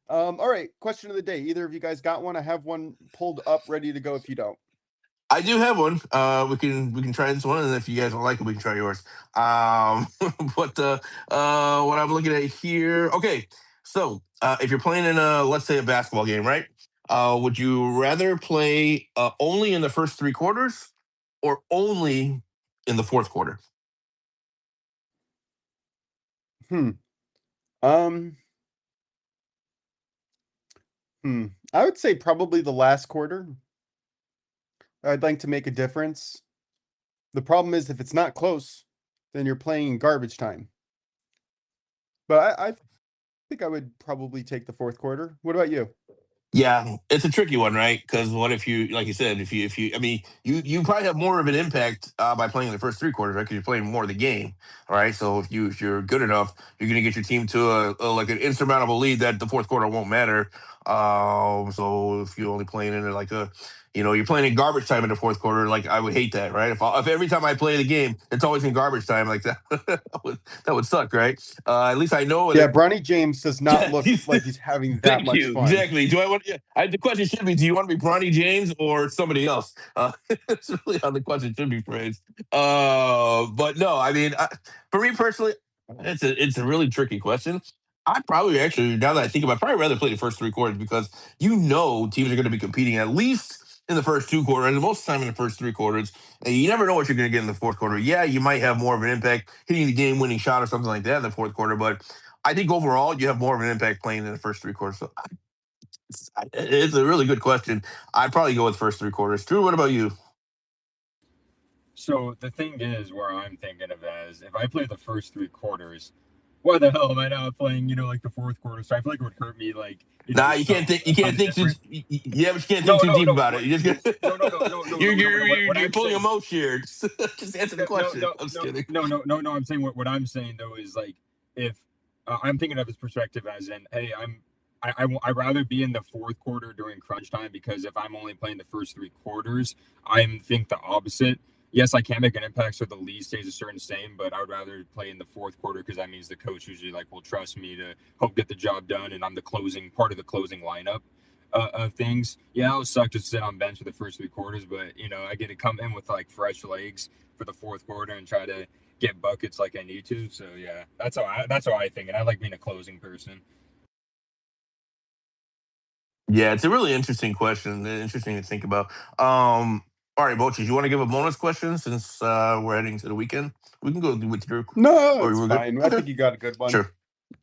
All right, question of the day. Either of you guys got one? I have one pulled up, ready to go if you don't. I do have one. We can try this one, and if you guys don't like it, we can try yours. But what I'm looking at here. Okay, so if you're playing in let's say a basketball game, right? Would you rather play only in the first 3 quarters, or only in the fourth quarter? Um, I would say probably the last quarter. I'd like to make a difference. The problem is if it's not close, then you're playing in garbage time. But I think I would probably take the fourth quarter. What about you? Yeah, it's a tricky one, right? Because what if you, like you said, I mean, you probably have more of an impact by playing the first 3 quarters, right? Because you're playing more of the game, all right? So if you're good enough, you're going to get your team to a like an insurmountable lead that the fourth quarter won't matter. So if you're only playing in like you're playing in garbage time in the fourth quarter, like I would hate that, right? If every time I play the game, it's always in garbage time, like that, that would suck, right? At least I know Yeah, that. Bronny James does not look like he's having that Thank much you. fun. Exactly. Do I want? Yeah, the question should be: do you want to be Bronny James or somebody else? It's really how the question should be phrased. But no, I mean, for me personally, it's a really tricky question. I'd probably actually, now that I think about it, probably rather play the first 3 quarters because teams are going to be competing at least in the first 2 quarters, and most of the time in the first 3 quarters. And you never know what you're going to get in the fourth quarter. Yeah, you might have more of an impact hitting the game-winning shot or something like that in the fourth quarter, but I think overall you have more of an impact playing in the first 3 quarters. So it's a really good question. I'd probably go with first 3 quarters. Drew, what about you? So the thing is, where I'm thinking of that is, if I play the first 3 quarters, why the hell am I not playing, like the fourth quarter? So I feel like it would hurt me, like, Nah, you can't so think. You can't think too. different. Yeah, but you can't think No, too no, deep no, about it. You're just gonna. You're What you're I'm pulling a saying, Moch here. Just answer the question. I'm just kidding. no. I'm saying what I'm saying though is like, if I'm thinking of his perspective as in, hey, I'd rather be in the fourth quarter during crunch time, because if I'm only playing the first 3 quarters, I think the opposite. Yes, I can make an impact so the lead stays a certain same, but I would rather play in the fourth quarter because that means the coach usually will trust me to help get the job done, and I'm the closing part of the closing lineup of things. Yeah, it would suck to sit on bench for the first 3 quarters, but I get to come in with fresh legs for the fourth quarter and try to get buckets like I need to. So yeah, that's how I think, and I like being a closing person. Yeah, it's a really interesting question. Interesting to think about. All right, Boches, you want to give a bonus question since we're heading to the weekend? We can go with your. No, Or it's we're good. fine. I think you got a good one. Sure.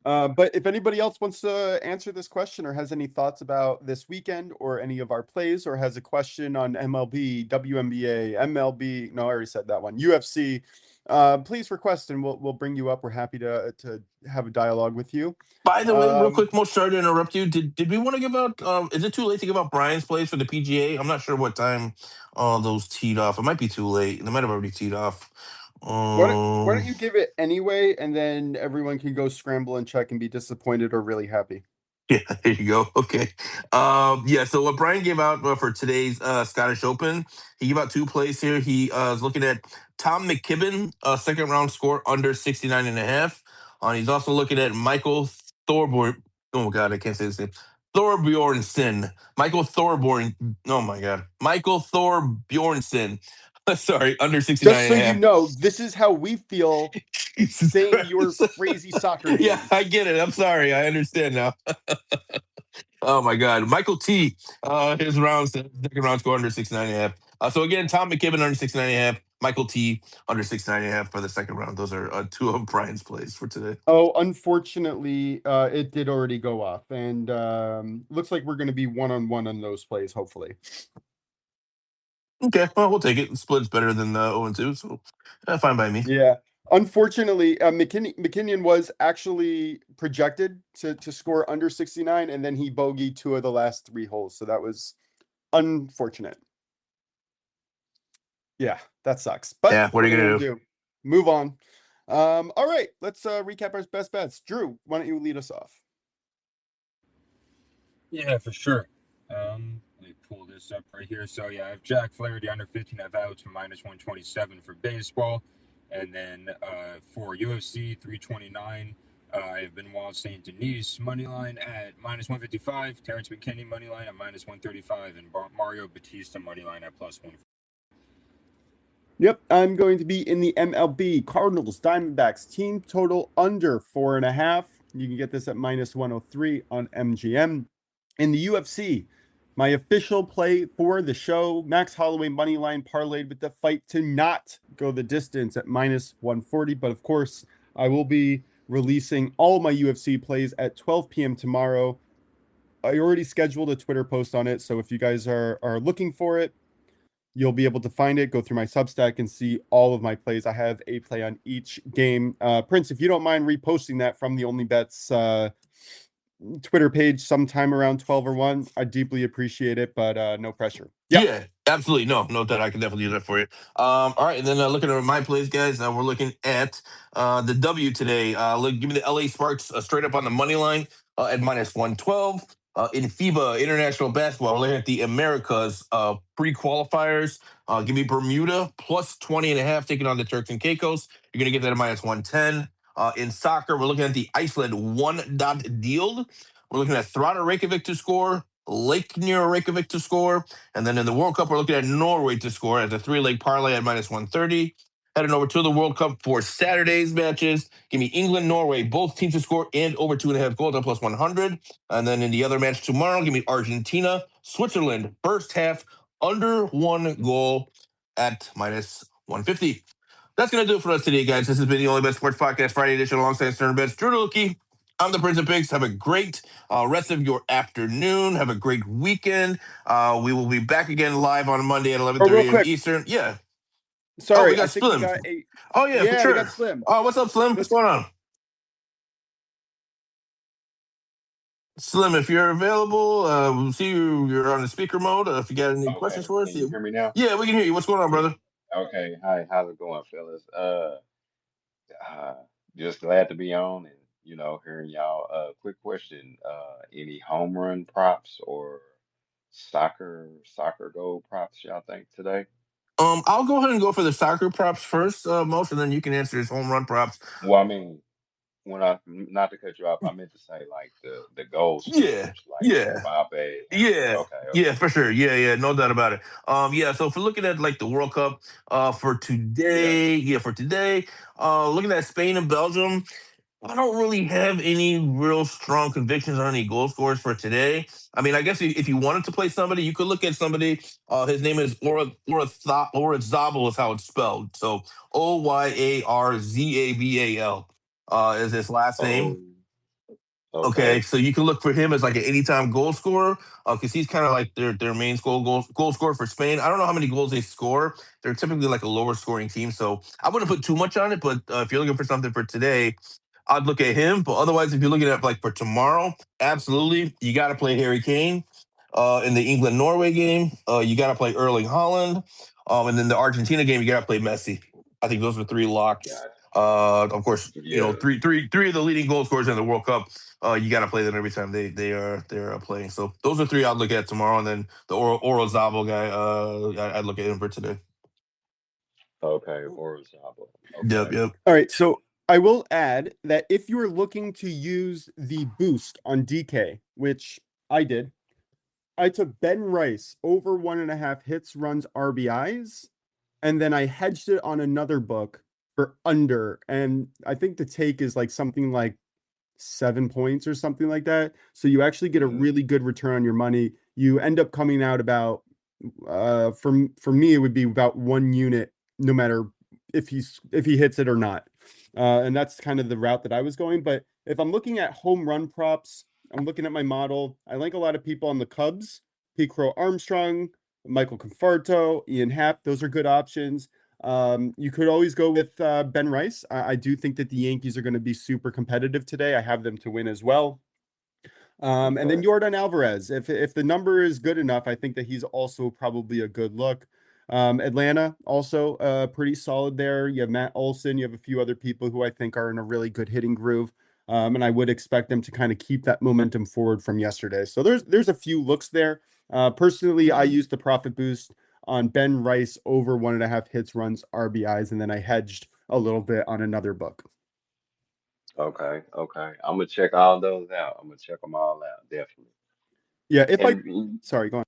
But if anybody else wants to answer this question or has any thoughts about this weekend or any of our plays, or has a question on MLB, WNBA, MLB, no, I already said that one, UFC, please request and we'll bring you up. We're happy to have a dialogue with you. By the way, real quick, Mo, sorry to interrupt you. Did we want to give out? Is it too late to give out Brian's plays for the PGA? I'm not sure what time those teed off. It might be too late. They might have already teed off. Why don't you give it anyway, and then everyone can go scramble and check and be disappointed or really happy. Yeah, there you go. Okay. Yeah, so what Brian gave out for today's Scottish Open, he gave out 2 plays here. He is looking at Tom McKibben, second round score under 69.5. He's also looking at Michael Thorborn. Oh my God, I can't say this name. Thorbjornsen. Michael Thorborn. Oh my God. Michael Thorbjornsen. Sorry, under 69 Just so you know, this is how we feel saying your crazy soccer names. Yeah, I get it. I'm sorry. I understand now. Oh my God, Michael T. His second round score under 69.5. So again, Tom McKibben under 69.5. Michael T. under 69.5 for the second round. Those are 2 of Brian's plays for today. Oh, unfortunately, it did already go off, and looks like we're going to be one-on-one on those plays, hopefully. Okay, well, we'll take it. Split's better than 0-2, so fine by me. Yeah. Unfortunately, McKinnon was actually projected to score under 69, and then he bogeyed 2 of the last 3 holes. So that was unfortunate. Yeah, that sucks. But Yeah, what are you gonna gonna do? do? Move on. All right, let's recap our best bets. Drew, why don't you lead us off? Yeah, for sure. Let me pull this up right here. So yeah, I have Jack Flaherty under 15 F outs for -127 for baseball. And then for UFC 329, I have Benoit Saint Denis money line at -155, Terrence McKinney money line at -135, and Mario Batista money line at +1. Yep, I'm going to be in the MLB Cardinals Diamondbacks team total under 4.5. You can get this at -103 on MGM. In the UFC, my official play for the show, Max Holloway money line parlayed with the fight to not go the distance at -140. But of course, I will be releasing all my UFC plays at 12 p.m. tomorrow. I already scheduled a Twitter post on it, so if you guys are looking for it, you'll be able to find it, go through my Substack and see all of my plays. I have a play on each game. Prince, if you don't mind reposting that from the OnlyBets Twitter page sometime around 12 or 1, I deeply appreciate it, but no pressure. Yeah, absolutely. No doubt. I can definitely do that for you. All right, and then looking at my plays, guys. We're looking at the W today. Give me the LA Sparks straight up on the money line at -112. In FIBA International Basketball, we're looking at the Americas pre-qualifiers. Give me Bermuda +20.5 taking on the Turks and Caicos. You're gonna get that at -110. In soccer, we're looking at the Iceland one.deal. We're looking at Thrada Reykjavik to score, Lake near Reykjavik to score, and then in the World Cup, we're looking at Norway to score at the 3-leg parlay at -130. Heading over to the World Cup for Saturday's matches. Give me England, Norway, both teams to score and over 2.5 goals at +100. And then in the other match tomorrow, give me Argentina, Switzerland, first half under 1 goal at -150. That's going to do it for us today, guys. This has been the Only Bet Sports Podcast Friday edition alongside Stern Bets. Drew Lucky. I'm the Prince of Pigs. Have a great rest of your afternoon. Have a great weekend. We will be back again live on Monday at 11:30 real a.m. quick. Eastern. Yeah. Oh, we Sorry, I got think we Slim. got a Oh, yeah, for yeah, we sure. got Slim. Oh, what's up, Slim? What's Let's going on? Slim, if you're available, we'll see you're on the speaker mode. If you got any questions for us, Can you hear me now? yeah, we can hear you. What's going on, brother? Okay. Hi, how's it going, fellas? Uh just glad to be on and hearing y'all. Quick question. Any home run props or soccer goal props y'all think today? I'll go ahead and go for the soccer props first, Most, and then you can answer his home run props. Well, I mean, when I not to cut you off, I meant to say like the goal Yeah, scorers like yeah. Mbappe. Yeah, Okay. yeah, for sure. Yeah, no doubt about it. Yeah. So if we're looking at like the World Cup, for Yeah. today, looking at Spain and Belgium, I don't really have any real strong convictions on any goal scorers for today. I mean, I guess if you wanted to play somebody, you could look at somebody. His name is Oyarzabal is how it's spelled. So Oyarzabal is his last name. Oh, Okay, okay. so you can look for him as like an anytime goal scorer because he's kind of like their main goal scorer for Spain. I don't know how many goals they score. They're typically like a lower scoring team, so I wouldn't put too much on it. But if you're looking for something for today, I'd look at him. But otherwise, if you're looking at like for tomorrow, absolutely, you got to play Harry Kane. In the England Norway game, you got to play Erling Haaland. And then the Argentina game, you got to play Messi. I think those are 3 locks. Gotcha. Of course, Yeah. three of the leading goal scorers in the World Cup. You got to play them every time they're playing. So those are 3 I'd look at tomorrow, and then the Oro Zabo guy. I'd look at him for today. Okay. Orazaba. Yep, Okay. yep. All right, so I will add that if you're looking to use the boost on DK, which I did, I took Ben Rice over 1.5 hits, runs, RBIs, and then I hedged it on another book for under. And I think the take is like something like 7 points or something like that. So you actually get a really good return on your money. You end up coming out about for me it would be about 1 unit no matter if he hits it or not. And that's kind of the route that I was going. But if I'm looking at home run props, I'm looking at my model. I like a lot of people on the Cubs, Pete Crow Armstrong, Michael Conforto, Ian Happ. Those are good options. You could always go with Ben Rice. I do think that the Yankees are going to be super competitive today. I have them to win as well. And then Okay. Yordan Alvarez. If the number is good enough, I think that he's also probably a good look. Atlanta also pretty solid there. You have Matt Olson. You have a few other people who I think are in a really good hitting groove. And I would expect them to kind of keep that momentum forward from yesterday. So there's a few looks there. Personally, I used the profit boost on Ben Rice over 1.5 hits, runs, RBIs, and then I hedged a little bit on another book. Okay. Okay. I'm gonna check all those out. I'm gonna check them all out, definitely. Yeah, if I And sorry, go on.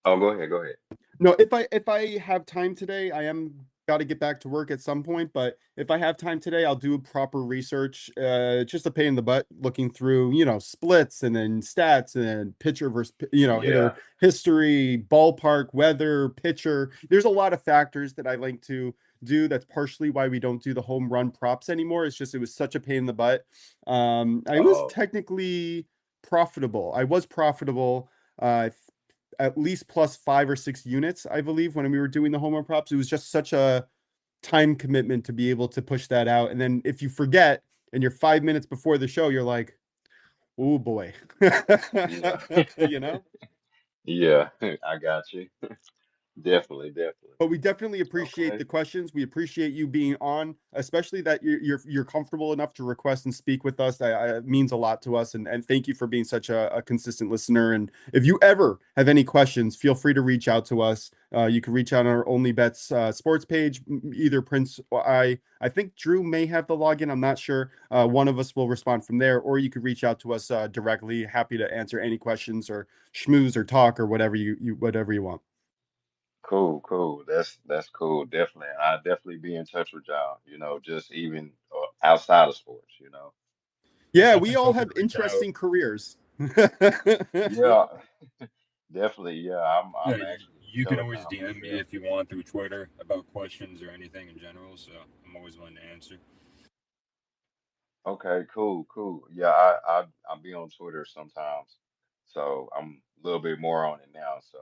oh, go ahead. Go ahead. No, if I have time today, I am got to get back to work at some point, but if I have time today, I'll do proper research. Just a pain in the butt looking through, splits and then stats and then pitcher versus, hitter Yeah. history, ballpark, weather, pitcher. There's a lot of factors that I like to do. That's partially why we don't do the home run props anymore. It's just it was such a pain in the butt. I was Oh. technically profitable. I was profitable. At least plus 5 or 6 units, I believe, when we were doing the home run props. It was just such a time commitment to be able to push that out. And then if you forget and you're 5 minutes before the show, you're like, oh boy. Yeah. you know? Yeah. I got you. Definitely. Definitely. But we definitely appreciate Okay. the questions. We appreciate you being on, especially that you're comfortable enough to request and speak with us. It means a lot to us, and thank you for being such a consistent listener. And if you ever have any questions, feel free to reach out to us. You can reach out on our OnlyBets sports page. Either Prince or I think Drew may have the login. I'm not sure. One of us will respond from there, or you could reach out to us directly. Happy to answer any questions or schmooze or talk or whatever whatever you want. Cool, cool. That's cool. Definitely. I'll definitely be in touch with y'all, just even outside of sports. Yeah, Definitely we feel all free have to reach out. interesting careers. Yeah, definitely. Yeah, I'm Yeah, actually you can always telecom DM me myself. if you want through Twitter about questions or anything in general. So I'm always willing to answer. Okay, cool, cool. Yeah, I'll be on Twitter sometimes. So I'm a little bit more on it now. So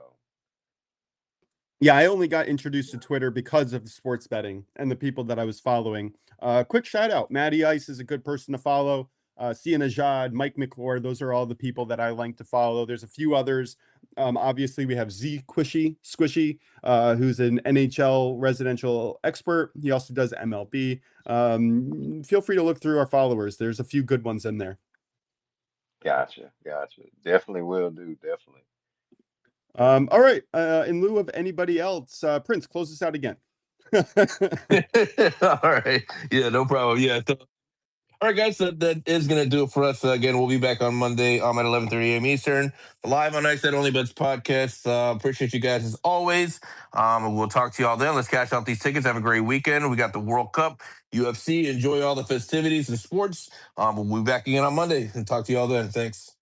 Yeah, I only got introduced to yeah. Twitter because of the sports betting and the people that I was following. Quick shout out, Matty Ice is a good person to follow. Sia Najad, Mike McClure, those are all the people that I like to follow. There's a few others. Obviously, we have Z Squishy, who's an NHL residential expert. He also does MLB. Feel free to look through our followers. There's a few good ones in there. Gotcha, gotcha. Definitely will do, definitely. All right. In lieu of anybody else, Prince, close us out again. All right. Yeah, no problem. Yeah. All right, guys, so that is going to do it for us. Again, we'll be back on Monday at 11:30 a.m. Eastern, live on Ice at Only Bets podcast. Appreciate you guys as always. We'll talk to you all then. Let's cash out these tickets. Have a great weekend. We got the World Cup, UFC. Enjoy all the festivities and sports. We'll be back again on Monday and talk to you all then. Thanks.